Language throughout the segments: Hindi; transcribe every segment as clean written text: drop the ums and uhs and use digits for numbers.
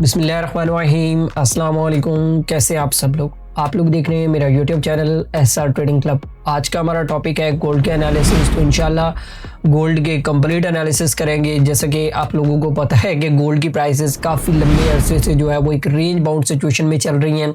बिस्मिल्लाहिर्रहमानिर्रहीम, अस्सलाम वालेकुम। कैसे आप सब लोग? आप लोग देख रहे हैं मेरा YouTube channel SR trading club. आज का हमारा टॉपिक है गोल्ड के एनालिसिस। तो इंशाल्लाह गोल्ड के कंप्लीट एनालिसिस करेंगे। जैसा कि आप लोगों को पता है कि गोल्ड की प्राइसेस काफ़ी लंबे अरसे से जो है वो एक रेंज बाउंड सिचुएशन में चल रही हैं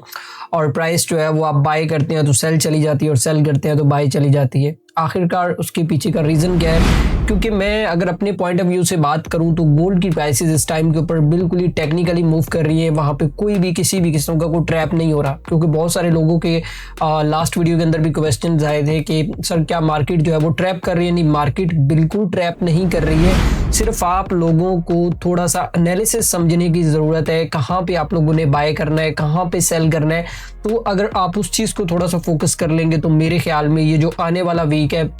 और प्राइस जो है वो आप बाय करते हैं तो सेल चली जाती है और सेल करते हैं तो बाय चली जाती है। आखिरकार उसके पीछे का रीज़न क्या है? क्योंकि मैं अगर अपने पॉइंट ऑफ व्यू से बात करूं तो गोल्ड की प्राइसेस इस टाइम के ऊपर बिल्कुल ही टेक्निकली मूव कर रही है। वहां पे कोई भी किसी भी किस्म का कोई ट्रैप नहीं हो रहा, क्योंकि बहुत सारे लोगों के लास्ट वीडियो के अंदर भी क्वेश्चन आए थे कि सर क्या मार्केट जो है वो ट्रैप कर रही है? नहीं, मार्केट बिल्कुल ट्रैप नहीं कर रही है। सिर्फ आप लोगों को थोड़ा सा एनालिसिस समझने की ज़रूरत है, कहाँ पे आप लोगों ने बाय करना है, कहाँ पे सेल करना है। तो अगर आप उस चीज़ को थोड़ा सा फोकस कर लेंगे तो मेरे ख्याल में ये जो आने वाला वीक है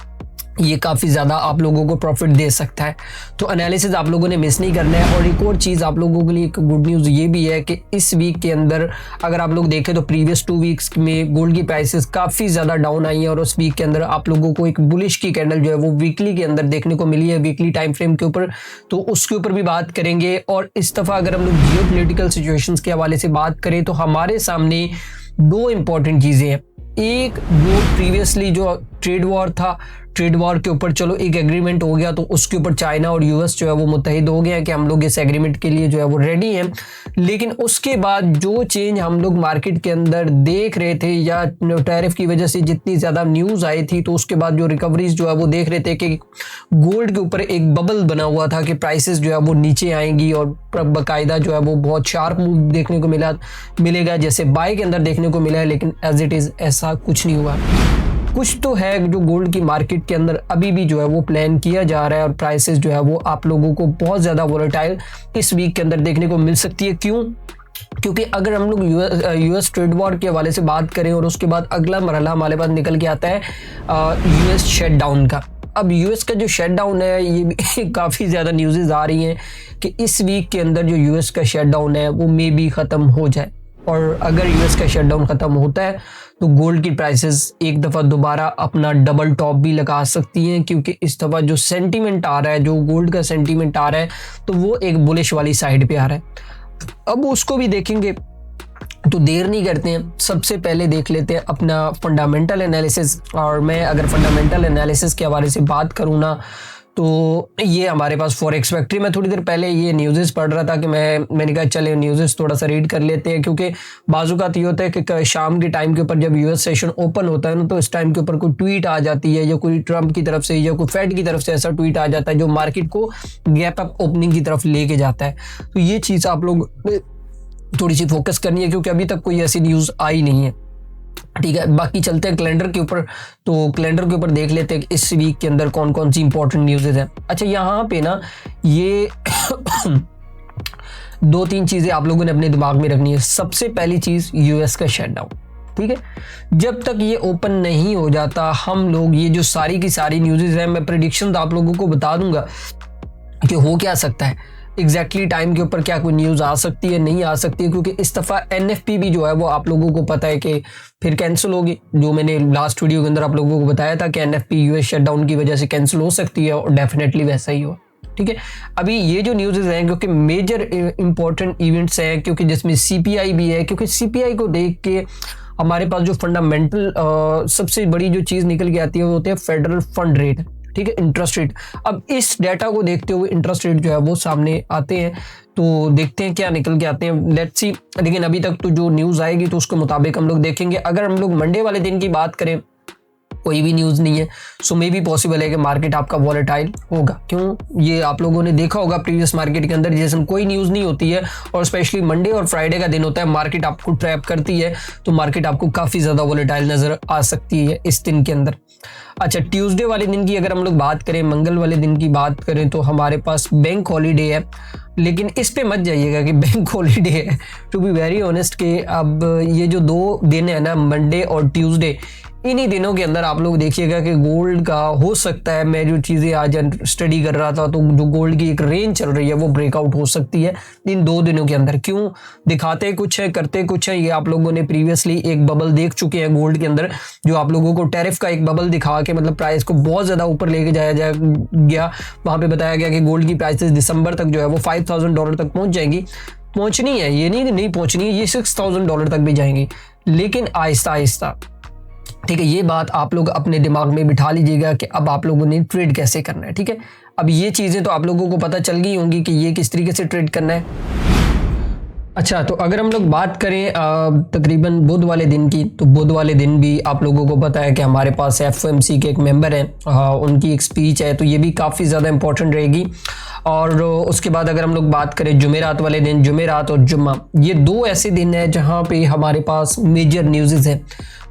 ये काफ़ी ज़्यादा आप लोगों को प्रॉफिट दे सकता है। तो एनालिसिस आप लोगों ने मिस नहीं करना है। और एक और चीज़ आप लोगों के लिए एक गुड न्यूज़ ये भी है कि इस वीक के अंदर अगर आप लोग देखें तो प्रीवियस 2 वीक्स में गोल्ड की प्राइसेस काफ़ी ज़्यादा डाउन आई हैं और उस वीक के अंदर आप लोगों को एक बुलिश की कैंडल जो है वो वीकली के अंदर देखने को मिली है, वीकली टाइम फ्रेम के ऊपर। तो उसके ऊपर भी बात करेंगे। और इस दफ़ा अगर हम लोग जियोपॉलिटिकल सिचुएशंस के हवाले से बात करें तो हमारे सामने 2 इंपॉर्टेंट चीज़ें हैं। एक, जो प्रीवियसली जो ट्रेड वॉर था, ट्रेड वॉर के ऊपर चलो एक एग्रीमेंट हो गया तो उसके ऊपर चाइना और यूएस जो है वो मुत्तहिद हो गए हैं कि हम लोग इस एग्रीमेंट के लिए जो है वो रेडी हैं। लेकिन उसके बाद जो चेंज हम लोग मार्केट के अंदर देख रहे थे या टैरिफ की वजह से जितनी ज़्यादा न्यूज़ आई थी, तो उसके बाद जो रिकवरीज जो है वो देख रहे थे कि गोल्ड के ऊपर एक बबल बना हुआ था कि प्राइसेस जो है वो नीचे आएंगी और बाकायदा जो है वो बहुत शार्प मूव देखने को मिलेगा जैसे बाय के अंदर देखने को मिला है। लेकिन एज इट इज़ ऐसा कुछ नहीं हुआ। कुछ तो है जो गोल्ड की मार्केट के अंदर अभी भी जो है वो प्लान किया जा रहा है और प्राइसेस जो है वो आप लोगों को बहुत ज़्यादा वोलेटाइल इस वीक के अंदर देखने को मिल सकती है। क्यों? क्योंकि अगर हम लोग यूएस ट्रेड वॉर के हवाले से बात करें और उसके बाद अगला मरहला हमारे पास निकल के आता है यूएस शटडाउन का। अब यूएस का जो शटडाउन है ये भी काफ़ी ज़्यादा न्यूज़ेस आ रही हैं कि इस वीक के अंदर जो यूएस का शटडाउन है वो मे बी ख़त्म हो जाए। और अगर यूएस का शटडाउन ख़त्म होता है तो गोल्ड की प्राइसेस एक दफ़ा दोबारा अपना डबल टॉप भी लगा सकती हैं, क्योंकि इस दफ़ा जो सेंटीमेंट आ रहा है, जो गोल्ड का सेंटीमेंट आ रहा है, तो वो एक बुलिश वाली साइड पे आ रहा है। अब उसको भी देखेंगे तो देर नहीं करते हैं, सबसे पहले देख लेते हैं अपना फंडामेंटल एनालिसिस। और मैं अगर फंडामेंटल एनालिसिस के हवाले से बात करूँ ना तो ये हमारे पास फॉरेक्स फैक्ट्री में थोड़ी देर पहले ये न्यूज़ेस पढ़ रहा था कि मैंने कहा चले न्यूज़ेस थोड़ा सा रीड कर लेते हैं, क्योंकि बाज़ूकात ये होता है कि शाम के टाइम के ऊपर जब यूएस सेशन ओपन होता है ना तो इस टाइम के ऊपर कोई ट्वीट आ जाती है या कोई ट्रंप की तरफ से या कोई फेड की तरफ से ऐसा ट्वीट आ जाता है जो मार्केट को गैप अप ओपनिंग की तरफ लेके जाता है। तो ये चीज़ आप लोग थोड़ी सी फोकस करनी है, क्योंकि अभी तक कोई ऐसी न्यूज़ आई नहीं है। ठीक है, बाकी चलते हैं कैलेंडर के ऊपर। तो कैलेंडर के ऊपर देख लेते हैं कि इस वीक के अंदर कौन कौन सी इंपॉर्टेंट न्यूज़ेस हैं। अच्छा, यहाँ पे ना ये 2-3 चीज़ें आप लोगों ने अपने दिमाग में रखनी है। सबसे पहली चीज़ यूएस का शटडाउन। ठीक है, जब तक ये ओपन नहीं हो जाता हम लोग ये जो सारी की सारी न्यूज़ेस हैं, मैं प्रेडिक्शन आप लोगों को बता दूंगा कि हो क्या सकता है, एग्जैक्टली टाइम के ऊपर क्या कोई न्यूज़ आ सकती है, नहीं आ सकती है। क्योंकि इस दफ़ा एनएफपी भी जो है वो आप लोगों को पता है कि फिर कैंसिल होगी। जो मैंने लास्ट वीडियो के अंदर आप लोगों को बताया था कि एनएफपी यूएस शटडाउन की वजह से कैंसिल हो सकती है और डेफिनेटली वैसा ही हो। ठीक है, अभी ये जो न्यूज़ हैं क्योंकि मेजर इंपॉर्टेंट इवेंट्स हैं, क्योंकि जिसमें सीपीआई भी है, क्योंकि सीपीआई को देख के हमारे पास जो फंडामेंटल सबसे बड़ी जो चीज़ निकल के आती है वो होती है फेडरल फंड रेट। ठीक है, इंटरेस्ट रेट। अब इस डाटा को देखते हुए इंटरेस्ट रेट जो है वो सामने आते हैं, तो देखते हैं क्या निकल के आते हैं, लेट्स सी। लेकिन अभी तक तो जो न्यूज़ आएगी तो उसके मुताबिक हम लोग देखेंगे। अगर हम लोग मंडे वाले दिन की बात करें कोई भी न्यूज़ नहीं है, सो मे भी पॉसिबल है कि मार्केट आपका वॉलेटाइल होगा। क्यों? ये आप लोगों ने देखा होगा प्रीवियस मार्केट के अंदर जैसे कोई न्यूज़ नहीं होती है और स्पेशली मंडे और फ्राइडे का दिन होता है, मार्केट आपको ट्रैप करती है, तो मार्केट आपको काफ़ी ज़्यादा वॉलेटाइल नज़र आ सकती है इस दिन के अंदर। अच्छा, ट्यूसडे वाले दिन की अगर हम लोग बात करें, मंगल वाले दिन की बात करें, तो हमारे पास बैंक हॉलीडे है। लेकिन इस पे मत जाइएगा कि बैंक हॉलीडे है, टू बी वेरी ऑनेस्ट। कि अब ये जो 2 दिन है ना, मंडे और ट्यूसडे, इन्हीं दिनों के अंदर आप लोग देखिएगा कि गोल्ड का हो सकता है, मैं जो चीज़ें आज स्टडी कर रहा था तो जो गोल्ड की एक रेंज चल रही है वो ब्रेकआउट हो सकती है इन 2 दिनों के अंदर। क्यों? दिखाते कुछ है, करते कुछ है। ये आप लोगों ने प्रीवियसली एक बबल देख चुके हैं गोल्ड के अंदर, जो आप लोगों को टैरिफ का एक बबल दिखा के मतलब प्राइस को बहुत ज़्यादा ऊपर लेके जाया गया। वहाँ पे बताया गया कि गोल्ड की प्राइसेस दिसंबर तक जो है वो $5,000 तक पहुँच जाएंगी। पहुंचनी है, ये नहीं पहुंचनी है, ये $6,000 तक भी जाएंगी, लेकिन आहिस्ता आहिस्ता। ठीक है, ये बात आप लोग अपने दिमाग में बिठा लीजिएगा कि अब आप लोगों ने ट्रेड कैसे करना है। ठीक है, अब ये चीज़ें तो आप लोगों को पता चल गई होंगी कि ये किस तरीके से ट्रेड करना है। अच्छा, तो अगर हम लोग बात करें तकरीबन बुध वाले दिन की, तो बुध वाले दिन भी आप लोगों को पता है कि हमारे पास FOMC के एक मेंबर हैं, उनकी एक स्पीच है, तो ये भी काफ़ी ज़्यादा इंपॉर्टेंट रहेगी। और उसके बाद अगर हम लोग बात करें जुमेरात वाले दिन, जुमेरात और जुम्मा, ये 2 ऐसे दिन हैं जहाँ पे हमारे पास मेजर न्यूज़ हैं।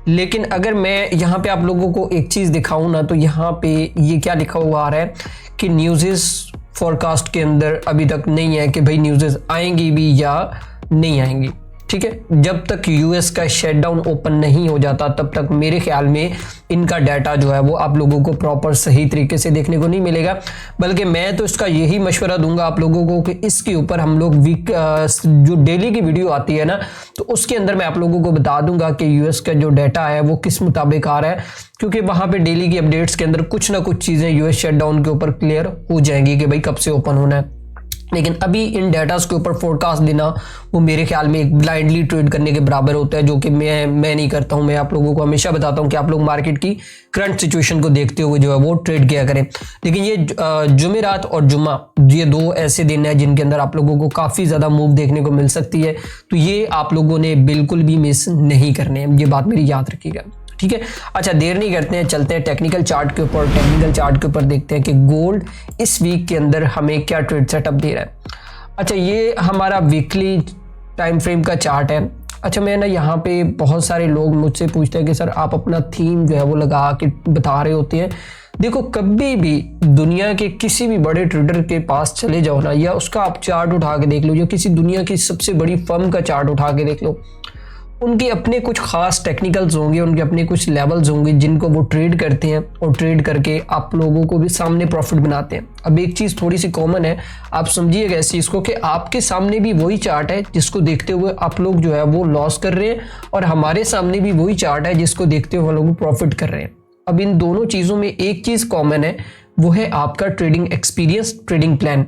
लेकिन अगर मैं यहाँ पे आप लोगों को एक चीज़ दिखाऊँ ना, तो यहाँ पे ये क्या लिखा हुआ आ रहा है कि न्यूज़ फोरकास्ट के अंदर अभी तक नहीं है कि भाई न्यूज़ आएंगी भी या नहीं आएंगी। ठीक है, जब तक यूएस का शटडाउन ओपन नहीं हो जाता तब तक मेरे ख्याल में इनका डाटा जो है वो आप लोगों को प्रॉपर सही तरीके से देखने को नहीं मिलेगा। बल्कि मैं तो इसका यही मशवरा दूंगा आप लोगों को कि इसके ऊपर हम लोग जो डेली की वीडियो आती है ना, तो उसके अंदर मैं आप लोगों को बता दूंगा कि यूएस का जो डाटा है वो किस मुताबिक आ रहा है, क्योंकि वहां पे डेली की अपडेट्स के अंदर कुछ ना कुछ चीजें यूएस शटडाउन के ऊपर क्लियर हो जाएंगी कि भाई कब से ओपन होना है। लेकिन अभी इन डाटास के ऊपर फोरकास्ट देना वो मेरे ख्याल में एक ब्लाइंडली ट्रेड करने के बराबर होता है, जो कि मैं नहीं करता हूं। मैं आप लोगों को हमेशा बताता हूं कि आप लोग मार्केट की करंट सिचुएशन को देखते हुए जो है वो ट्रेड किया करें। लेकिन ये जुमेरात और जुम्मा, ये 2 ऐसे दिन हैं जिनके अंदर आप लोगों को काफ़ी ज़्यादा मूव देखने को मिल सकती है, तो ये आप लोगों ने बिल्कुल भी मिस नहीं करने हैं, ये बात मेरी याद रखिएगा। ठीक है, अच्छा देर नहीं करते हैं, चलते हैं टेक्निकल चार्ट के ऊपर। टेक्निकल चार्ट के ऊपर देखते हैं कि गोल्ड इस वीक के अंदर हमें क्या ट्रेड सेटअप दे रहा है। अच्छा, ये हमारा वीकली टाइम फ्रेम का चार्ट है। अच्छा, मैं ना यहाँ पे बहुत सारे लोग मुझसे पूछते हैं कि सर आप अपना थीम जो है वो लगा के बता रहे होते हैं। देखो, कभी भी दुनिया के किसी भी बड़े ट्रेडर के पास चले जाओ ना, या उसका आप चार्ट उठा के देख लो, या किसी दुनिया की सबसे बड़ी फर्म का चार्ट उठा के देख लो, उनके अपने कुछ खास टेक्निकल्स होंगे, उनके अपने कुछ लेवल्स होंगे जिनको वो ट्रेड करते हैं, और ट्रेड करके आप लोगों को भी सामने प्रॉफिट बनाते हैं। अब एक चीज़ थोड़ी सी कॉमन है, आप समझिएगा इस चीज़ को, कि आपके सामने भी वही चार्ट है जिसको देखते हुए आप लोग जो है वो लॉस कर रहे हैं, और हमारे सामने भी वही चार्ट है जिसको देखते हुए हम लोग प्रॉफिट कर रहे हैं। अब इन दोनों चीज़ों में एक चीज़ कॉमन है, वो है आपका ट्रेडिंग एक्सपीरियंस, ट्रेडिंग प्लान।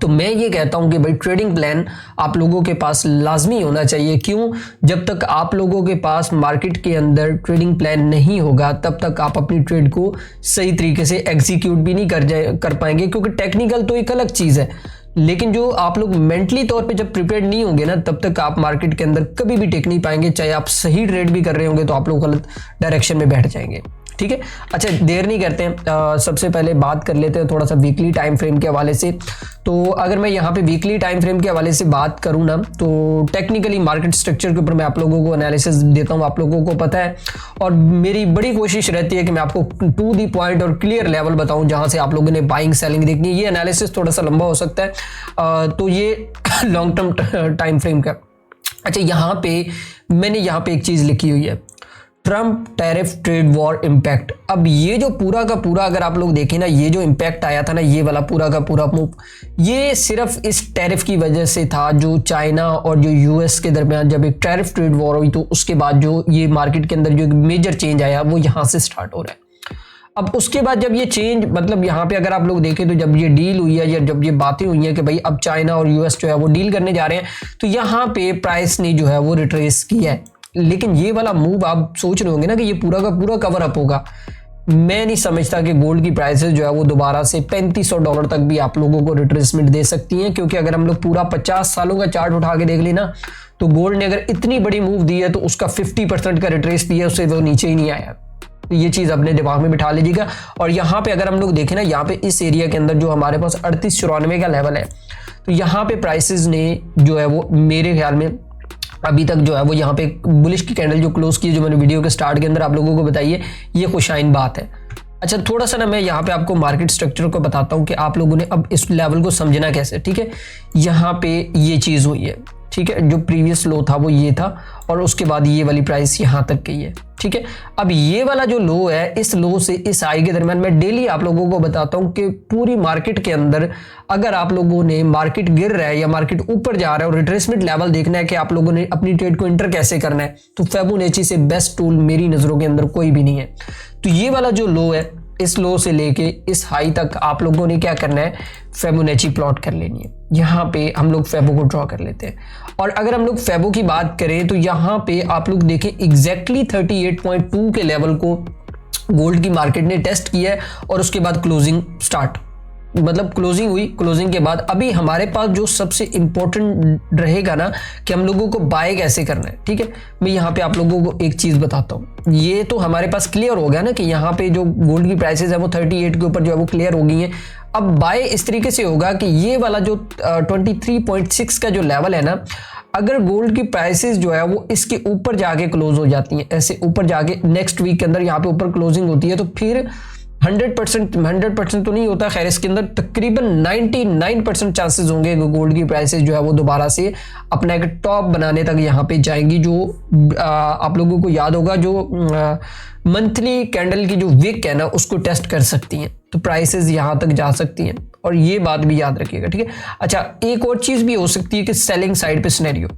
तो मैं ये कहता हूं कि भाई ट्रेडिंग प्लान आप लोगों के पास लाजमी होना चाहिए। क्यों? जब तक आप लोगों के पास मार्केट के अंदर ट्रेडिंग प्लान नहीं होगा तब तक आप अपनी ट्रेड को सही तरीके से एग्जीक्यूट भी नहीं कर पाएंगे, क्योंकि टेक्निकल तो एक अलग चीज़ है, लेकिन जो आप लोग मेंटली तौर पे जब प्रिपेयर्ड नहीं होंगे ना, तब तक आप मार्केट के अंदर कभी भी टेक नहीं पाएंगे। चाहे आप सही ट्रेड भी कर रहे होंगे तो आप लोग गलत डायरेक्शन में बैठ जाएंगे। ठीक है, अच्छा देर नहीं करते हैं, सबसे पहले बात कर लेते हैं थोड़ा सा वीकली टाइम फ्रेम के हवाले से। तो अगर मैं यहाँ पे वीकली टाइम फ्रेम के हवाले से बात करूँ ना, तो टेक्निकली मार्केट स्ट्रक्चर के ऊपर मैं आप लोगों को एनालिसिस देता हूँ, आप लोगों को पता है, और मेरी बड़ी कोशिश रहती है कि मैं आपको टू दी पॉइंट और क्लियर लेवल बताऊँ जहाँ से आप लोगों ने बाइंग सेलिंग देखनी है। ये एनालिसिस थोड़ा सा लंबा हो सकता है, तो ये लॉन्ग टर्म टाइम फ्रेम का। अच्छा, यहाँ पे मैंने यहाँ पे एक चीज़ लिखी हुई है, Trump tariff trade war impact. अब ये जो पूरा का पूरा अगर आप लोग देखें ना, ये जो इम्पैक्ट आया था ना, ये वाला पूरा का पूरा मूव, ये सिर्फ इस टैरिफ की वजह से था, जो चाइना और जो यूएस के दरमियान जब एक टैरिफ ट्रेड वॉर हुई, तो उसके बाद जो ये मार्केट के अंदर जो एक मेजर चेंज आया वो यहाँ से स्टार्ट हो रहा है। अब उसके बाद जब ये चेंज, मतलब यहाँ पे अगर आप लोग देखें तो जब ये डील हुई है या जब ये बातें हुई हैं कि भाई अब चाइना और यूएस जो है वो डील करने जा रहे हैं, तो यहाँ पे प्राइस ने जो है वो रिट्रेस किया है। लेकिन ये वाला मूव आप सोच रहे होंगे ना कि ये पूरा का पूरा कवर अप होगा। मैं नहीं समझता कि गोल्ड की प्राइसेस जो है वो दोबारा से $3500 तक भी आप लोगों को रिट्रेसमेंट दे सकती हैं, क्योंकि अगर हम लोग पूरा 50 सालों का चार्ट उठा के देख लेना, तो गोल्ड ने अगर इतनी बड़ी मूव दी है तो उसका 50% का रिट्रेस दिया, उससे वो नीचे ही नहीं आया। तो ये चीज़ अपने दिमाग में बिठा लीजिएगा। और यहाँ पे अगर हम लोग देखें ना, यहाँ पे इस एरिया के अंदर जो हमारे पास 3894 का लेवल है, तो यहाँ पे प्राइसेस ने जो है वो मेरे ख्याल में अभी तक जो है वो यहाँ पे बुलिश की कैंडल जो क्लोज की, जो मैंने वीडियो के स्टार्ट के अंदर आप लोगों को बताई है, ये खुशाइन बात है। अच्छा, थोड़ा सा ना मैं यहाँ पे आपको मार्केट स्ट्रक्चर को बताता हूँ कि आप लोगों ने अब इस लेवल को समझना कैसे। ठीक है, यहाँ पे ये चीज़ हुई है, ठीक है, जो प्रीवियस लो था वो ये था, और उसके बाद ये वाली प्राइस यहाँ तक गई है। ठीक है, अब ये वाला जो लो है, इस लो से इस हाई के दरमियान मैं डेली आप लोगों को बताता हूं कि पूरी मार्केट के अंदर अगर आप लोगों ने मार्केट गिर रहा है या मार्केट ऊपर जा रहा है और रिट्रेसमेंट लेवल देखना है कि आप लोगों ने अपनी ट्रेड को इंटर कैसे करना है, तो फिबोनाची से बेस्ट टूल मेरी नजरों के अंदर कोई भी नहीं है। तो ये वाला जो लो है, इस लो से लेके इस हाई तक आप लोगों ने क्या करना है, फिबोनाची प्लॉट कर लेनी है। यहाँ पे हम लोग फेबो को ड्रॉ कर लेते हैं, और अगर हम लोग फेबो की बात करें तो यहाँ पे आप लोग देखें एग्जैक्टली 38.2 के लेवल को गोल्ड की मार्केट ने टेस्ट किया है, और उसके बाद क्लोजिंग स्टार्ट, मतलब क्लोजिंग हुई। क्लोजिंग के बाद अभी हमारे पास जो सबसे इंपॉर्टेंट रहेगा ना कि हम लोगों को बाय कैसे करना है, ठीक है। मैं यहाँ पे आप लोगों को एक चीज बताता हूँ। ये तो हमारे पास क्लियर हो गया ना कि यहाँ पे जो गोल्ड की प्राइसेस है वो 38 के ऊपर जो है वो क्लियर हो गई हैं। अब बाय इस तरीके से होगा कि ये वाला जो 23.6 का जो लेवल है ना, अगर गोल्ड की प्राइसेस जो है वो इसके ऊपर जाके क्लोज हो जाती हैं, ऐसे ऊपर जाके नेक्स्ट वीक के अंदर यहाँ पे ऊपर क्लोजिंग होती है, तो फिर 100% तो नहीं होता, खैर इसके अंदर तकरीबन 99% चांसेस होंगे कि गोल्ड की प्राइसेस जो है वो दोबारा से अपना एक टॉप बनाने तक यहाँ पे जाएंगी। जो आप लोगों को याद होगा, जो मंथली कैंडल की जो विक है ना उसको टेस्ट कर सकती हैं, तो प्राइसेस यहाँ तक जा सकती हैं, और ये बात भी याद रखिएगा, ठीक है। अच्छा, एक और चीज भी हो सकती है कि सेलिंग साइड पे सिनेरियो।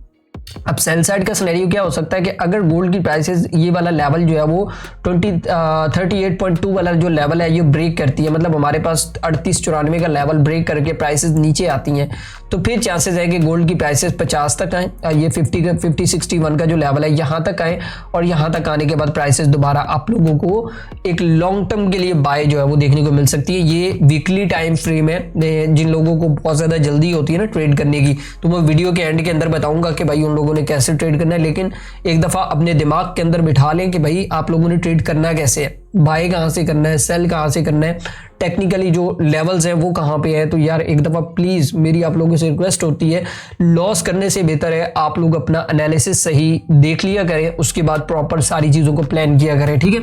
अब सेल साइड का सिनेरियो क्या हो सकता है कि अगर गोल्ड की प्राइसेस ये वाला लेवल जो है वो 38.2 वाला जो लेवल है ये ब्रेक करती है, मतलब हमारे पास 38-94 का लेवल ब्रेक करके प्राइसेस नीचे आती हैं, तो फिर चांसेस है कि गोल्ड की प्राइसेस 50 तक आए, ये 50-61 का जो लेवल है यहाँ तक आए, और यहाँ तक आने के बाद प्राइसेस दोबारा आप लोगों को एक लॉन्ग टर्म के लिए बाय जो है वो देखने को मिल सकती है। ये वीकली टाइम फ्रेम है। जिन लोगों को बहुत ज़्यादा जल्दी होती है ना ट्रेड करने की, तो मैं वीडियो के एंड के अंदर बताऊंगा कि भाई उन लोगों ने कैसे ट्रेड करना है, लेकिन एक दफ़ा अपने दिमाग के अंदर बिठा लें कि भाई आप लोगों ने ट्रेड करना कैसे है, बाय कहाँ से करना है, सेल कहाँ से करना है, टेक्निकली जो लेवल्स हैं वो कहाँ पे है। तो यार एक दफ़ा प्लीज़ मेरी आप लोगों से रिक्वेस्ट होती है, लॉस करने से बेहतर है आप लोग अपना एनालिसिस सही देख लिया करें, उसके बाद प्रॉपर सारी चीज़ों को प्लान किया करें, ठीक है।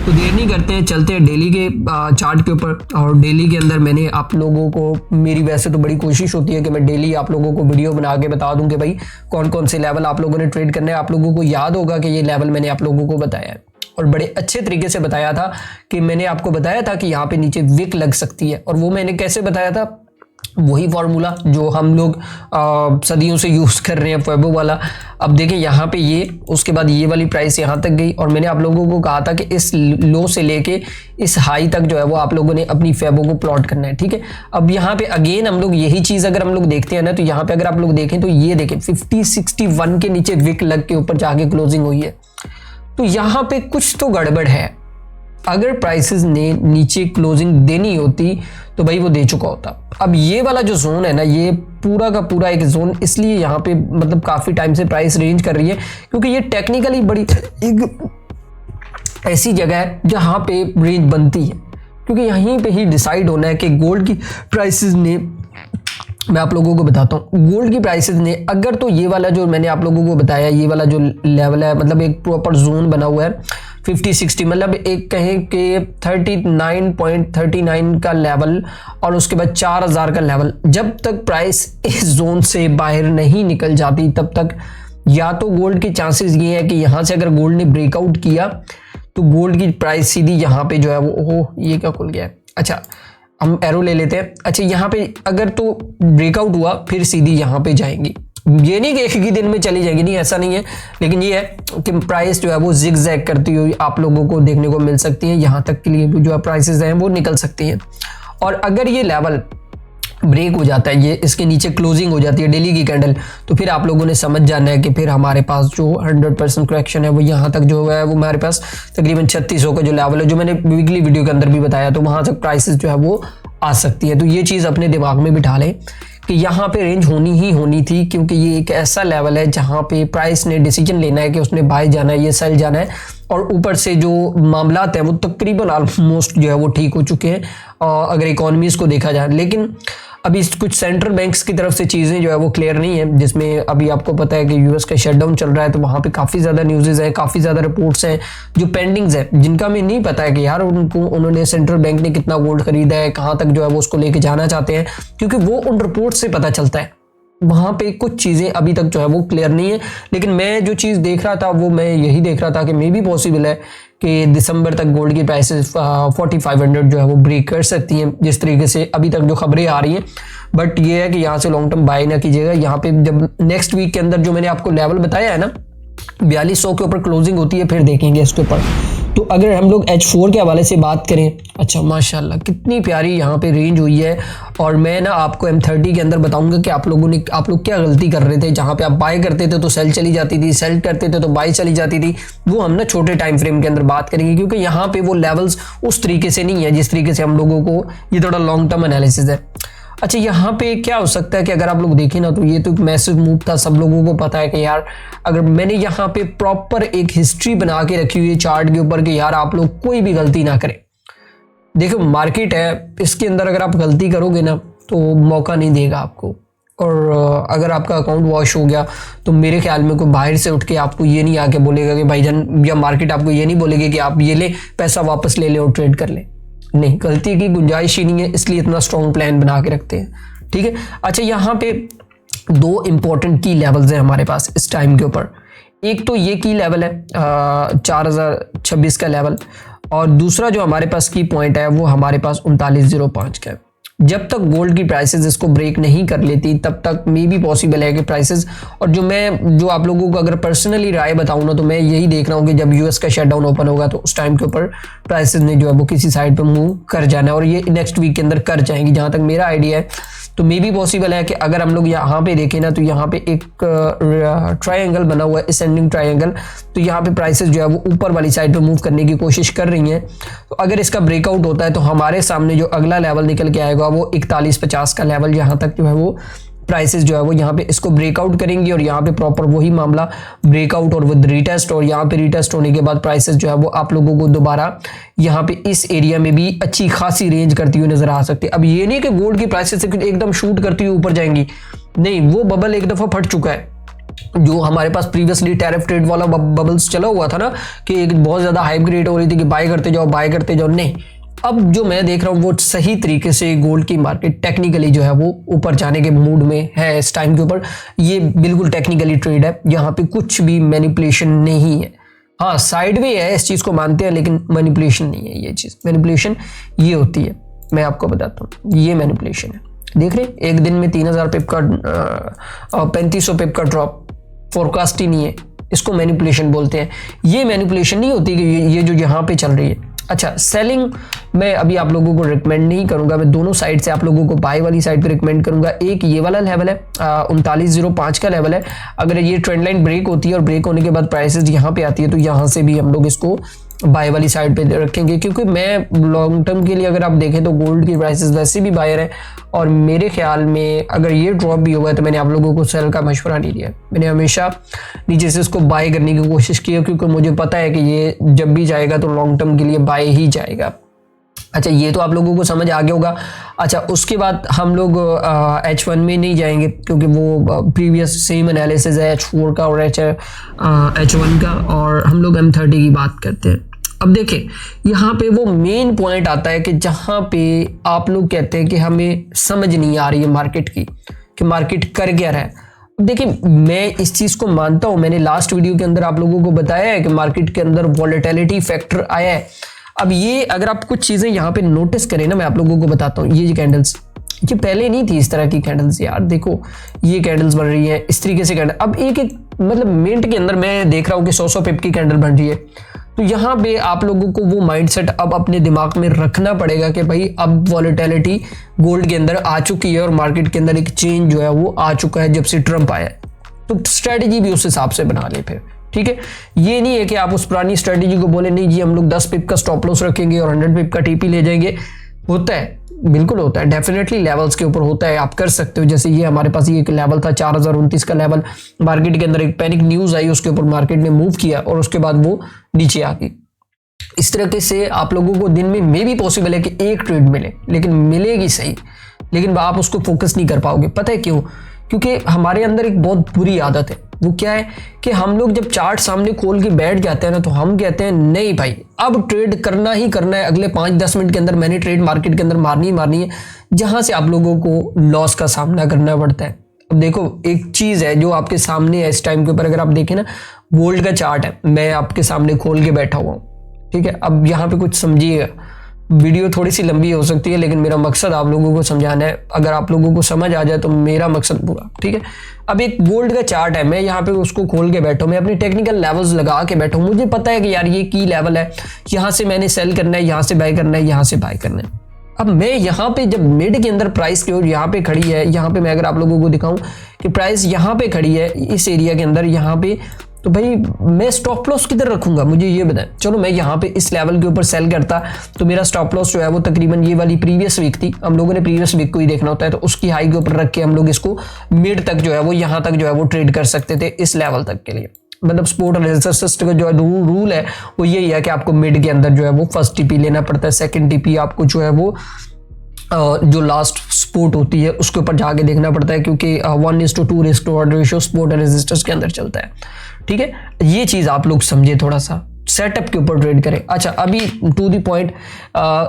तो देर नहीं करते हैं, चलते हैं डेली के चार्ट के ऊपर। और डेली के अंदर मैंने आप लोगों को, मेरी वैसे तो बड़ी कोशिश होती है कि मैं डेली आप लोगों को वीडियो बना के बता दूं कि भाई कौन कौन से लेवल आप लोगों ने ट्रेड करना है। आप लोगों को याद होगा कि ये लेवल मैंने आप लोगों को बताया है, और बड़े अच्छे तरीके से बताया था कि मैंने आपको बताया था कि यहाँ पे नीचे विक लग सकती है। और वो मैंने कैसे बताया था, वही फॉर्मूला जो हम लोग सदियों से यूज़ कर रहे हैं, फेबो वाला। अब देखें यहाँ पे ये, उसके बाद ये वाली प्राइस यहाँ तक गई, और मैंने आप लोगों को कहा था कि इस लो से लेके इस हाई तक जो है वो आप लोगों ने अपनी फेबो को प्लॉट करना है, ठीक है। अब यहाँ पे अगेन हम लोग यही चीज़ अगर हम लोग देखते हैं ना, तो यहाँ पे अगर आप लोग देखें तो ये देखें 50-61 के नीचे विक लग के ऊपर जाके क्लोजिंग हुई है, तो यहाँ पे कुछ तो गड़बड़ है। अगर प्राइसेस ने नीचे क्लोजिंग देनी होती तो भाई वो दे चुका होता। अब ये वाला जो जोन है ना, ये पूरा का पूरा एक जोन इसलिए यहाँ पे मतलब काफ़ी टाइम से प्राइस रेंज कर रही है, क्योंकि ये टेक्निकली बड़ी एक ऐसी जगह है जहाँ पे रेंज बनती है, क्योंकि यहीं पे ही डिसाइड होना है कि गोल्ड की प्राइसेस ने, मैं आप लोगों को बताता हूँ, गोल्ड की प्राइसेस ने अगर तो ये वाला जो मैंने आप लोगों को बताया, ये वाला जो लेवल है, मतलब एक प्रॉपर जोन बना हुआ है 50-60, मतलब एक कहें कि 39.39 का लेवल, और उसके बाद 4000 का लेवल, जब तक प्राइस इस जोन से बाहर नहीं निकल जाती तब तक या तो गोल्ड के चांसेस ये है कि यहाँ से अगर गोल्ड ने ब्रेकआउट किया तो गोल्ड की प्राइस सीधी यहाँ पे जो है वो, ये क्या खुल गया है, अच्छा हम एरो ले लेते हैं। अच्छा, यहाँ पे अगर तो ब्रेकआउट हुआ फिर सीधी यहाँ पे जाएंगी, ये नहीं कि एक ही दिन में चली जाएगी, नहीं ऐसा नहीं है, लेकिन ये है कि प्राइस जो है वो जिग जैग करती हुई आप लोगों को देखने को मिल सकती है, यहाँ तक के लिए जो है प्राइसेस हैं वो निकल सकती हैं। और अगर ये लेवल ब्रेक हो जाता है, ये इसके नीचे क्लोजिंग हो जाती है डेली की कैंडल, तो फिर आप लोगों ने समझ जाना है कि फिर हमारे पास जो 100% करेक्शन है वो यहाँ तक जो है वो हमारे पास तकरीबन 3600 का जो लेवल है, जो मैंने वीकली वीडियो के अंदर भी बताया, तो वहाँ तक प्राइसेस जो है वो आ सकती है। तो ये चीज़ अपने दिमाग में बिठा लें कि यहाँ पे रेंज होनी ही होनी थी, क्योंकि ये एक ऐसा लेवल है जहाँ पे प्राइस ने डिसीजन लेना है कि उसने बाय जाना है, ये सेल जाना है, और ऊपर से जो मामलात हैं वो तकरीबन ऑलमोस्ट जो है वो ठीक हो चुके हैं अगर इकोनॉमीज़ को देखा जाए। लेकिन अभी कुछ सेंट्रल बैंक्स की तरफ से चीज़ें जो है वो क्लियर नहीं है, जिसमें अभी आपको पता है कि यूएस का शटडाउन चल रहा है, तो वहाँ पे काफ़ी ज़्यादा न्यूज़ हैं, काफ़ी ज़्यादा रिपोर्ट्स हैं जो पेंडिंग्स हैं, जिनका हमें नहीं पता है कि यार उन्होंने सेंट्रल बैंक ने कितना गोल्ड खरीदा है, कहाँ तक जो है वो उसको लेके जाना चाहते हैं, क्योंकि वो उन रिपोर्ट से पता चलता है। वहाँ पे कुछ चीज़ें अभी तक जो है वो क्लियर नहीं है, लेकिन मैं जो चीज़ देख रहा था वो मैं यही देख रहा था कि मे भी पॉसिबल है कि दिसंबर तक गोल्ड की प्राइसेस 4500 जो है वो ब्रेक कर सकती हैं, जिस तरीके से अभी तक जो खबरें आ रही हैं। बट ये है कि यहाँ से लॉन्ग टर्म बाय ना कीजिएगा। यहाँ पे जब नेक्स्ट वीक के अंदर जो मैंने आपको लेवल बताया है ना, 4200 के ऊपर क्लोजिंग होती है, फिर देखेंगे इसके ऊपर तो अगर हम लोग H4 के हवाले से बात करें, अच्छा माशाल्लाह कितनी प्यारी यहाँ पे रेंज हुई है। और मैं ना आपको M30 के अंदर बताऊंगा कि आप लोग क्या गलती कर रहे थे। जहाँ पे आप बाय करते थे तो सेल चली जाती थी, सेल करते थे तो बाय चली जाती थी। वो हम ना छोटे टाइम फ्रेम के अंदर बात करेंगे, क्योंकि यहाँ पे वो लेवल्स उस तरीके से नहीं है जिस तरीके से हम लोगों को, ये थोड़ा लॉन्ग टर्म एनालिसिस है। अच्छा, यहाँ पे क्या हो सकता है कि अगर आप लोग देखें ना, तो ये तो एक मैसिव मूव था, सब लोगों को पता है कि यार, अगर मैंने यहाँ पे प्रॉपर एक हिस्ट्री बना के रखी हुई है चार्ट के ऊपर कि यार आप लोग कोई भी गलती ना करें। देखो मार्केट है, इसके अंदर अगर आप गलती करोगे ना तो मौका नहीं देगा आपको। और अगर आपका अकाउंट वॉश हो गया तो मेरे ख्याल में कोई बाहर से उठ के आपको ये नहीं आके बोलेगा कि भाईजान, या मार्केट आपको ये नहीं बोलेगी कि आप ये ले पैसा वापस ले ले और ट्रेड कर ले। नहीं, गलती की गुंजाइश ही नहीं है, इसलिए इतना स्ट्रॉन्ग प्लान बना के रखते हैं। ठीक है। अच्छा, यहाँ पे दो इंपॉर्टेंट की लेवल्स हैं हमारे पास इस टाइम के ऊपर। एक तो ये की लेवल है 4026 का लेवल, और दूसरा जो हमारे पास की पॉइंट है वो हमारे पास 3905 का है। जब तक गोल्ड की प्राइसेस इसको ब्रेक नहीं कर लेती तब तक मे भी पॉसिबल है कि प्राइसेस, और जो आप लोगों को अगर पर्सनली राय बताऊं ना, तो मैं यही देख रहा हूं कि जब यूएस का शटडाउन ओपन होगा तो उस टाइम के ऊपर प्राइसेस ने जो है वो किसी साइड पे मूव कर जाना है, और ये नेक्स्ट वीक के अंदर कर जाएंगी जहां तक मेरा आइडिया है। तो मे भी पॉसिबल है कि अगर हम लोग यहाँ पे देखें ना, तो यहाँ पे एक ट्रायंगल बना हुआ है, असेंडिंग ट्रायंगल। तो यहाँ पे प्राइसेस जो है वो ऊपर वाली साइड पे मूव करने की कोशिश कर रही हैं। तो अगर इसका ब्रेकआउट होता है तो हमारे सामने जो अगला लेवल निकल के आएगा वो 4150 का लेवल, यहाँ तक जो है वो प्राइसेस जो है वो यहाँ पे इसको ब्रेकआउट करेंगी, और यहाँ पे प्रॉपर वही मामला ब्रेकआउट और विद रीटेस्ट, और यहाँ पे रीटेस्ट होने के बाद प्राइसेस जो है वो आप लोगों को दोबारा यहाँ पे इस एरिया में भी अच्छी खासी रेंज करती हुई नजर आ सकती है। अब ये नहीं कि गोल्ड की प्राइसेस एकदम शूट करती हुई ऊपर जाएंगी, नहीं, वो बबल एक दफा फट चुका है। जो हमारे पास प्रीवियसली टैरिफ ट्रेड वाला बबल्स चला हुआ था ना, कि एक बहुत ज्यादा हाइप क्रिएट हो रही थी कि बाय करते जाओ, नहीं, अब जो मैं देख रहा हूँ वो सही तरीके से गोल्ड की मार्केट टेक्निकली जो है वो ऊपर जाने के मूड में है इस टाइम के ऊपर। ये बिल्कुल टेक्निकली ट्रेड है, यहाँ पे कुछ भी मैनिपुलेशन नहीं है। हाँ, साइडवे है, इस चीज को मानते हैं, लेकिन मैनिपुलेशन नहीं है। ये चीज मैनिपुलेशन ये होती है, मैं आपको बताता हूँ, ये मैनिपुलेशन है। देख रहे, एक दिन में 3000 पिप का 3500 पिप का ड्रॉप, फोरकास्ट ही नहीं है, इसको मैनिपुलेशन बोलते हैं। ये मैनिपुलेशन नहीं होती कि ये जो यहाँ पे चल रही है। अच्छा, सेलिंग मैं अभी आप लोगों को रिकमेंड नहीं करूंगा, मैं दोनों साइड से आप लोगों को बाय वाली साइड पे रिकमेंड करूंगा। एक ये वाला लेवल है 3905 का लेवल है, अगर ये ट्रेंड लाइन ब्रेक होती है और ब्रेक होने के बाद प्राइसेस यहाँ पे आती है तो यहाँ से भी हम लोग इसको बाय वाली साइड पे रखेंगे, क्योंकि मैं लॉन्ग टर्म के लिए अगर आप देखें तो गोल्ड की प्राइसेस वैसे भी बायर है, और मेरे ख्याल में अगर ये ड्रॉप भी हुआ है तो मैंने आप लोगों को सेल का मशवरा नहीं दिया। मैंने हमेशा नीचे से इसको बाय करने की कोशिश की है, क्योंकि मुझे पता है कि ये जब भी जाएगा तो लॉन्ग टर्म के लिए बाय ही जाएगा। अच्छा, ये तो आप लोगों को समझ आ गया होगा। अच्छा, उसके बाद हम लोग H1 में नहीं जाएंगे, क्योंकि वो प्रीवियस सेम एनालिसिस है H4 का और H1 का, और हम लोग M30 की बात करते हैं। अब देखें, यहाँ पे वो मेन पॉइंट आता है कि जहाँ पे आप लोग कहते हैं कि हमें समझ नहीं आ रही है मार्केट की, कि मार्केट कर क्या रहा है। देखिए, मैं इस चीज को मानता हूं, मैंने लास्ट वीडियो के अंदर आप लोगों को बताया है कि मार्केट के अंदर वॉलेटिलिटी फैक्टर आया है। अब ये अगर आप कुछ चीजें यहाँ पे नोटिस करें ना, मैं आप लोगों को बताता हूँ, ये कैंडल्स, ये पहले नहीं थी इस तरह की कैंडल्स यार। देखो, ये कैंडल्स बन रही है इस तरीके से कैंडल, अब एक मतलब मिनट के अंदर मैं देख रहा हूँ कि 100 पिप की कैंडल बन रही है। तो यहाँ पे आप लोगों को वो माइंडसेट अब अपने दिमाग में रखना पड़ेगा कि भाई अब वॉलेटिलिटी गोल्ड के अंदर आ चुकी है, और मार्केट के अंदर एक चेंज जो है वो आ चुका है जब से ट्रंप आया है। तो स्ट्रेटेजी भी उस हिसाब से बना ले फिर, ठीक है। ये नहीं है कि आप उस पुरानी स्ट्रेटेजी को बोले नहीं जी हम लोग 10 पिप का स्टॉप लॉस रखेंगे और 100 पिप का टीपी ले जाएंगे। होता है, बिल्कुल होता है, डेफिनेटली लेवल्स के ऊपर होता है, आप कर सकते हो। जैसे ये हमारे पास ये एक लेवल था 4029 का लेवल, मार्केट के अंदर एक पैनिक न्यूज आई, उसके ऊपर मार्केट ने मूव किया और उसके बाद वो नीचे आ गई। इस तरीके से आप लोगों को दिन में मे भी पॉसिबल है कि एक ट्रेड मिले, लेकिन मिलेगी सही, लेकिन आप उसको फोकस नहीं कर पाओगे। पता है क्यों? क्योंकि हमारे अंदर एक बहुत बुरी आदत है। वो क्या है कि हम लोग जब चार्ट सामने खोल के बैठ जाते हैं ना, तो हम कहते हैं नहीं भाई अब ट्रेड करना ही करना है, अगले 5-10 मिनट के अंदर मैंने ट्रेड मार्केट के अंदर मारनी ही मारनी है, जहां से आप लोगों को लॉस का सामना करना पड़ता है। अब देखो, एक चीज है जो आपके सामने है इस टाइम के ऊपर, अगर आप देखें ना, गोल्ड का चार्ट है, मैं आपके सामने खोल के बैठा हुआ हूं, ठीक है। अब यहाँ पे कुछ समझिएगा, वीडियो थोड़ी सी लंबी हो सकती है, लेकिन मेरा मकसद आप लोगों को समझाना है। अगर आप लोगों को समझ आ जाए तो मेरा मकसद पूरा, ठीक है। अब एक गोल्ड का चार्ट है, मैं यहाँ पे उसको खोल के बैठा हूँ, मैं अपने टेक्निकल लेवल्स लगा के बैठा हूँ। मुझे पता है कि यार ये की लेवल है, यहाँ से मैंने सेल करना है, यहाँ से बाय करना है, यहाँ से बाय करना है। अब मैं यहाँ पे जब मिड के अंदर प्राइस की ओर यहाँ पे खड़ी है, यहाँ पे मैं अगर आप लोगों को दिखाऊं कि प्राइस यहाँ पे खड़ी है इस एरिया के अंदर, यहाँ पे, तो भाई मैं स्टॉप लॉस किधर रखूंगा, मुझे ये बताएं। चलो मैं यहाँ पे इस लेवल के ऊपर सेल करता तो मेरा स्टॉप लॉस जो है वो तकरीबन ये वाली प्रीवियस वीक थी, हम लोगों ने प्रीवियस वीक को ही देखना होता है, तो उसकी हाई के ऊपर रख के हम लोग इसको मिड तक जो है वो यहाँ तक जो है वो ट्रेड कर सकते थे, इस लेवल तक के लिए। मतलब सपोर्ट और रेजिस्टेंस का जो रूल है वो यही है कि आपको मिड के अंदर जो है वो फर्स्ट टीपी लेना पड़ता है, सेकंड टीपी आपको जो है वो जो लास्ट सपोर्ट होती है उसके ऊपर जाके देखना पड़ता है, क्योंकि 1:2 रेशियो सपोर्ट और रेजिस्टेंस के अंदर चलता है, ठीक है। ये चीज आप लोग समझे, थोड़ा सा सेटअप के ऊपर ट्रेड करें। अच्छा, अभी टू द पॉइंट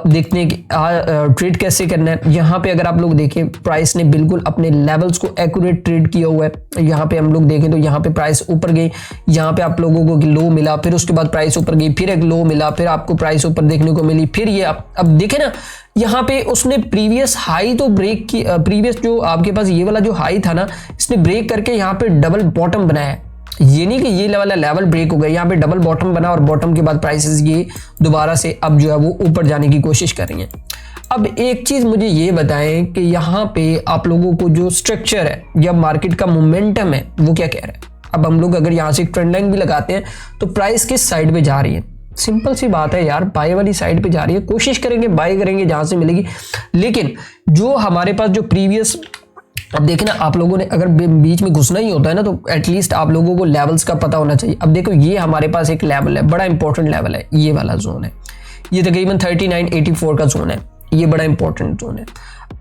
देखने की ट्रेड कैसे करना है। यहाँ पे अगर आप लोग देखें प्राइस ने बिल्कुल अपने लेवल्स को एक्यूरेट ट्रेड किया हुआ है। यहाँ पे हम लोग देखें तो यहाँ पे प्राइस ऊपर गई, यहाँ पे आप लोगों को लो मिला, फिर उसके बाद प्राइस ऊपर गई, फिर एक लो मिला, फिर आपको प्राइस ऊपर देखने को मिली, फिर ये अब देखें ना, यहाँ पे उसने प्रीवियस हाई तो ब्रेक की, प्रीवियस जो आपके पास ये वाला जो हाई था ना, इसने ब्रेक करके यहाँ पे डबल बॉटम बनाया है। ये नहीं कि ये लेवल ब्रेक हो गया, यहाँ पे डबल बॉटम बना और बॉटम के बाद प्राइसेस ये दोबारा से अब जो है वो ऊपर जाने की कोशिश कर रही हैं। अब एक चीज मुझे ये बताएं कि यहाँ पे आप लोगों को जो स्ट्रक्चर है या मार्केट का मोमेंटम है वो क्या कह रहा है। अब हम लोग अगर यहाँ से ट्रेंड लाइन भी लगाते हैं तो प्राइस किस साइड पे जा रही है, सिंपल सी बात है यार, बाय वाली साइड पे जा रही है। कोशिश करेंगे बाय करेंगे जहां से मिलेगी, लेकिन जो हमारे पास जो प्रीवियस, अब देखना आप लोगों ने अगर बीच में घुसना ही होता है ना तो एटलीस्ट आप लोगों को लेवल्स का पता होना चाहिए। अब देखो ये हमारे पास एक लेवल है, बड़ा इंपॉर्टेंट लेवल है, ये वाला जोन है, ये तकरीबन 3984 का जोन है, ये बड़ा इंपॉर्टेंट जोन है।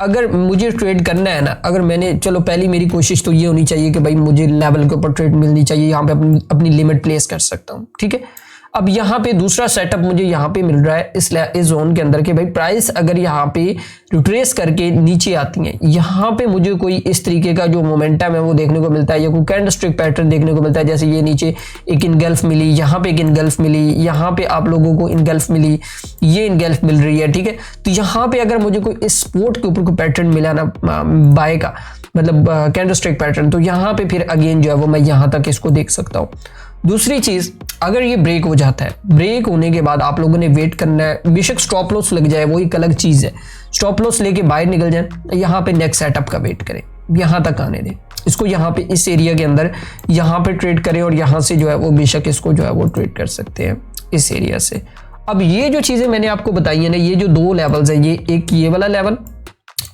अगर मुझे ट्रेड करना है ना, अगर मैंने, चलो पहली मेरी कोशिश तो ये होनी चाहिए कि भाई मुझे लेवल के ऊपर ट्रेड मिलनी चाहिए, यहाँ पे अपनी लिमिट प्लेस कर सकता हूँ, ठीक है। अब यहाँ पे दूसरा सेटअप मुझे यहाँ पे मिल रहा है इस जोन के अंदर कि भाई प्राइस अगर यहाँ पे रिट्रेस करके नीचे आती है, यहाँ पे मुझे कोई इस तरीके का जो मोमेंटम है वो देखने को मिलता है, या कोई कैंडलस्टिक पैटर्न देखने को मिलता है, जैसे ये नीचे एक इनगल्फ मिली, यहाँ पे एक इनगल्फ मिली, यहाँ पे आप लोगों को इनगल्फ मिली, ये इनगल्फ मिल रही है, ठीक है। तो यहाँ पे अगर मुझे कोई इस सपोर्ट के ऊपर कोई पैटर्न मिला ना बाय का, मतलब कैंडलस्टिक पैटर्न, तो यहाँ पे फिर अगेन जो है वो मैं यहाँ तक इसको देख सकता हूँ। दूसरी चीज, अगर ये ब्रेक हो जाता है, ब्रेक होने के बाद आप लोगों ने वेट करना है, बेशक स्टॉप लॉस लग जाए वो एक अलग चीज है, स्टॉप लॉस लेके बाहर निकल जाए, यहाँ पे नेक्स्ट सेटअप का वेट करें, यहाँ तक आने दें इसको, यहाँ पे इस एरिया के अंदर यहाँ पे ट्रेड करें और यहाँ से जो है वो बेशक इसको जो है वो ट्रेड कर सकते हैं इस एरिया से। अब ये जो चीजें मैंने आपको बताई है ना, ये जो दो लेवल्स है, ये एक ये वाला लेवल,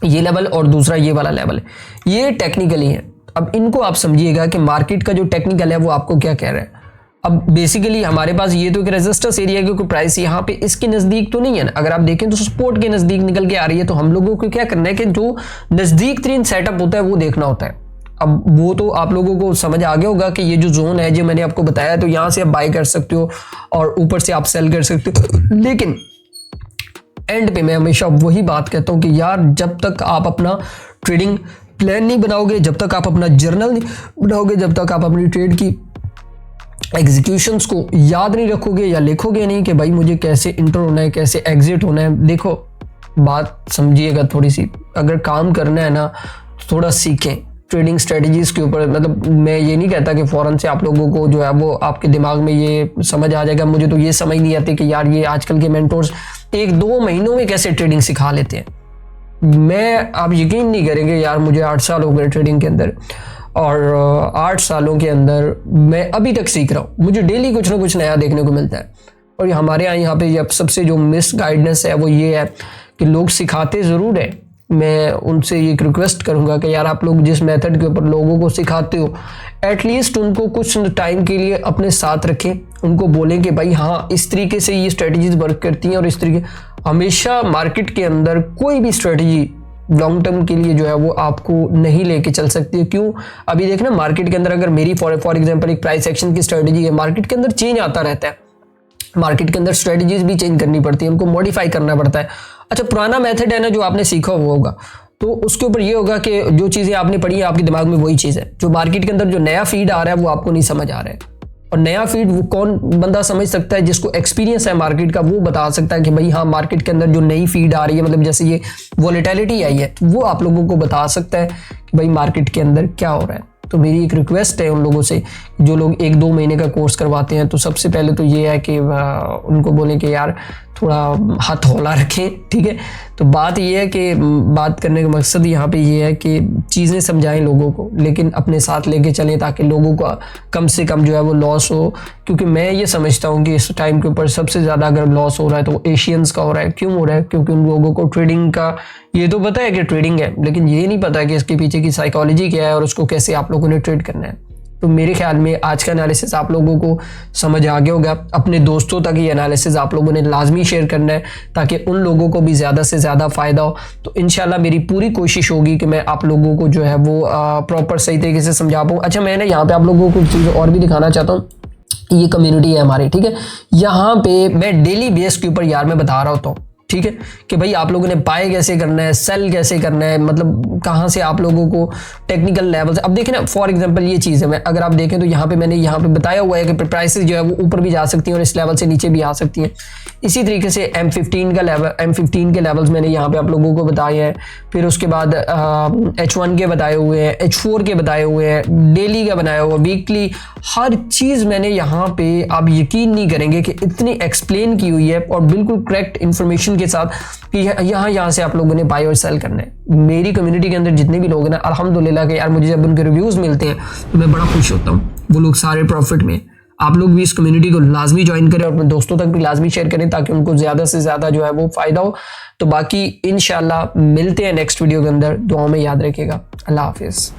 ये लेवल, और दूसरा ये वाला लेवल है, ये टेक्निकली है। अब इनको आप समझिएगा कि मार्केट का जो टेक्निकल है वो आपको क्या कह रहा है। अब बेसिकली हमारे पास ये तो एक रेजिस्टेंस एरिया की प्राइस यहाँ पे इसके नजदीक तो नहीं है ना, अगर आप देखें तो सपोर्ट के नजदीक निकल के आ रही है, तो हम लोगों को क्या करना है कि जो नजदीक तरीन सेटअप होता है वो देखना होता है। अब वो तो आप लोगों को समझ आ गया होगा कि ये जो जोन है जो मैंने आपको बताया, तो यहाँ से आप बाय कर सकते हो और ऊपर से आप सेल कर सकते हो। लेकिन एंड पे मैं हमेशा वही बात कहता हूँ कि यार जब तक आप अपना ट्रेडिंग प्लान नहीं बनाओगे, जब तक आप अपना जर्नल नहीं बनाओगे, जब तक आप अपनी ट्रेड की एग्जीक्यूशंस को याद नहीं रखोगे या लिखोगे नहीं कि भाई मुझे कैसे इंटर होना है, कैसे एग्जिट होना है। देखो बात समझिएगा थोड़ी सी, अगर काम करना है ना तो थोड़ा सीखें ट्रेडिंग स्ट्रेटजीज के ऊपर। मतलब मैं ये नहीं कहता कि फौरन से आप लोगों को जो है वो आपके दिमाग में ये समझ आ जाएगा। मुझे तो ये समझ नहीं आती कि यार ये आजकल के मेंटोर्स 1-2 महीनों में कैसे ट्रेडिंग सिखा लेते हैं। मैं, आप यकीन नहीं करेंगे यार, मुझे 8 साल हो गए ट्रेडिंग के अंदर, और 8 सालों के अंदर मैं अभी तक सीख रहा हूँ। मुझे डेली कुछ ना कुछ नया देखने को मिलता है। और हमारे यहाँ पे सबसे जो मिस गाइडेंस है वो ये है कि लोग सिखाते ज़रूर है। मैं उनसे ये रिक्वेस्ट करूँगा कि यार आप लोग जिस मेथड के ऊपर लोगों को सिखाते हो, एटलीस्ट उनको कुछ टाइम के लिए अपने साथ रखें। उनको बोलें कि भाई हाँ इस तरीके से ये स्ट्रेटजीज वर्क करती हैं, और इस तरीके हमेशा मार्केट के अंदर कोई भी स्ट्रेटजी लॉन्ग टर्म के लिए जो है वो आपको नहीं लेके चल सकती है। क्यों? अभी देखना मार्केट के अंदर अगर मेरी फॉर एग्जांपल एक प्राइस एक्शन की स्ट्रेटजी है, मार्केट के अंदर चेंज आता रहता है, मार्केट के अंदर स्ट्रेटजीज भी चेंज करनी पड़ती है, उनको मॉडिफाई करना पड़ता है। अच्छा पुराना मेथड है ना जो आपने सीखा हुआ होगा, तो उसके ऊपर ये होगा कि जो चीज़ें आपने पढ़ी है आपके दिमाग में वही चीज़ है। जो मार्केट के अंदर जो नया फीड आ रहा है वो आपको नहीं समझ आ रहा है। और नया फीड वो कौन बंदा समझ सकता है, जिसको एक्सपीरियंस है मार्केट का, वो बता सकता है कि भाई हाँ मार्केट के अंदर जो नई फीड आ रही है, मतलब जैसे ये वॉलेटिलिटी आई है, वो आप लोगों को बता सकता है कि भाई मार्केट के अंदर क्या हो रहा है। तो मेरी एक रिक्वेस्ट है उन लोगों से जो लोग 1-2 महीने का कोर्स करवाते हैं, तो सबसे पहले तो ये है कि उनको बोलें कि यार थोड़ा हाथ हौला रखें, ठीक है। तो बात ये है कि बात करने का मकसद यहाँ पे ये है कि चीज़ें समझाएं लोगों को, लेकिन अपने साथ लेके चलें ताकि लोगों को कम से कम जो है वो लॉस हो। क्योंकि मैं ये समझता हूँ कि इस टाइम के ऊपर सबसे ज़्यादा अगर लॉस हो रहा है तो वो एशियंस का हो रहा है। क्यों हो रहा है? क्योंकि उन लोगों को ट्रेडिंग का ये तो पता है कि ट्रेडिंग है, लेकिन ये नहीं पता कि इसके पीछे की साइकोलॉजी क्या है और उसको कैसे आप लोगों ने ट्रेड करना है। तो मेरे ख्याल में आज का एनालिसिस आप लोगों को समझ आ गया होगा। अपने दोस्तों तक ये एनालिसिस आप लोगों ने लाजमी शेयर करना है ताकि उन लोगों को भी ज़्यादा से ज़्यादा फ़ायदा हो। तो इंशाल्लाह मेरी पूरी कोशिश होगी कि मैं आप लोगों को जो है वो प्रॉपर सही तरीके से समझा पाऊँ। अच्छा, मैंने यहाँ पे आप लोगों को कुछ चीज़ और भी दिखाना चाहता हूँ। ये कम्युनिटी है हमारी, ठीक है। यहाँ पे मैं डेली बेस के ऊपर यार मैं बता रहा होता हूँ, ठीक है, कि भाई आप लोगों ने बाय कैसे करना है, सेल कैसे करना है, मतलब कहाँ से आप लोगों को टेक्निकल लेवल से। अब देखें ना, फॉर एग्जांपल ये चीज़ है, मैं अगर आप देखें तो यहाँ पे मैंने यहाँ पे बताया हुआ है कि प्राइसेस जो है वो ऊपर भी जा सकती हैं और इस लेवल से नीचे भी आ सकती हैं। इसी तरीके से M15 का लेवल, M15 के लेवल्स मैंने यहाँ पे आप लोगों को बताए हैं। फिर उसके बाद H1 के बताए हुए हैं, H4 के बताए हुए हैं, डेली का बनाया हुआ, वीकली, हर चीज़ मैंने यहाँ पे, आप यकीन नहीं करेंगे कि इतनी एक्सप्लेन की हुई है और बिल्कुल करेक्ट इन्फॉर्मेशन के साथ कि यहाँ से आप लोगों ने बाय और सेल करना है। मेरी कम्युनिटी के अंदर जितने भी लोग हैं ना, अल्हम्दुलिल्लाह के यार मुझे जब उनके रिव्यूज़ मिलते हैं तो मैं बड़ा खुश होता हूँ। वो लोग सारे प्रॉफिट में। आप लोग भी इस कम्युनिटी को लाजमी ज्वाइन करें और अपने दोस्तों तक भी लाजमी शेयर करें ताकि उनको ज़्यादा से ज़्यादा जो है वो फ़ायदा हो। तो बाकी इंशाल्लाह मिलते हैं नेक्स्ट वीडियो के अंदर। दुआओं में याद रखिएगा। अल्लाह हाफिज़।